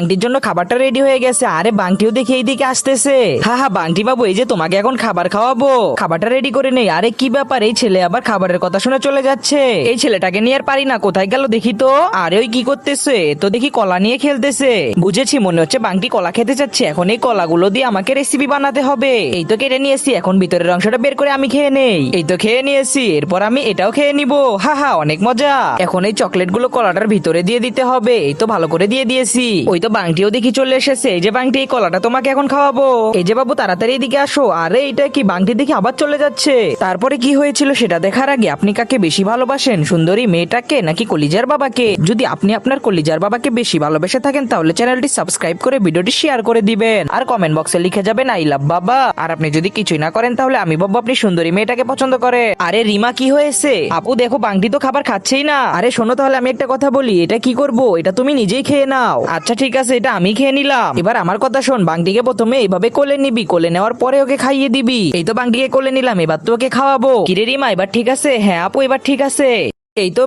বাংটির জন্য খাবারটা রেডি হয়ে গেছে। আরে বাংটিও দেখি এইদিকে আসতেছে। হ্যাঁ বাংটি বাবু, এই যে তোমাকে এখন খাবার খাওয়াবো, খাবারটা রেডি করে নেই। আরে কি ব্যাপার, এই ছেলে আবার খাবারের কথা শুনে চলে যাচ্ছে। এই ছেলেটাকে নিয়ে আর পারি না, কোথায় গেল দেখি তো। আরে ওই কি করতেছে, তো দেখি কলা নিয়ে খেলতেছে। বুঝেছি, মনে হচ্ছে বাংটি কলা খেতে চাচ্ছে। এখন এই কলাগুলো দিয়ে আমাকে রেসিপি বানাতে হবে। এই তো কেটে নিয়েছি, এখন ভিতরের অংশটা বের করে আমি খেয়ে নেই। এই তো খেয়ে নিয়েছি, এরপর আমি এটাও খেয়ে নিবো। হা অনেক মজা। এখন এই চকলেট গুলো কলাটার ভিতরে দিয়ে দিতে হবে। এই তো ভালো করে দিয়ে দিয়েছি। ওই তো বাংটিও দেখি চলে এসেছে। এই যে বাংটি, এই কলাটা তোমাকে এখন খাওয়াবো। এই যে বাবু, তাড়াতাড়ি এদিকে আসো। আরে এটা কি, বাংটি দেখি আবার চলে যাচ্ছে। তারপরে কি হয়েছিল সেটা দেখার আগে আপনি কাকে বেশি ভালোবাসেন, সুন্দরী মেয়েটাকে নাকি কলিজার বাবাকে? যদি আপনি আপনার কলিজার বাবাকে বেশি ভালোবেসে থাকেন তাহলে চ্যানেলটি সাবস্ক্রাইব করে ভিডিওটি শেয়ার করে দিবেন, আর কমেন্ট বক্সে লিখে যাবেন আই লাভ বাবা। আর আপনি যদি কিছুই না করেন তাহলে আমি ভাববো আপনি সুন্দরী মেয়েটাকে পছন্দ করে। আরে রিমা, কি হয়েছে? আপু দেখো, বাংটি তো খাবার খাচ্ছেই না। আরে শোনো, তাহলে আমি একটা কথা বলি, এটা কি করব, এটা তুমি নিজেই খেয়ে নাও। আচ্ছা ঠিক আছে, এটা আমি খেয়ে নিলাম। এবার আমার কথা শোন, বাংটিকে প্রথমে এইভাবে কোলে নিবি, কোলে নেওয়ার পরে ওকে খাইয়ে দিবি। এই তো বাংটিকে কোলে নিলাম, এবার তো ওকে খাওয়াবো। কিরে রিমা, এবার ঠিক আছে? হ্যাঁ আপু, এবার ঠিক আছে। এই তো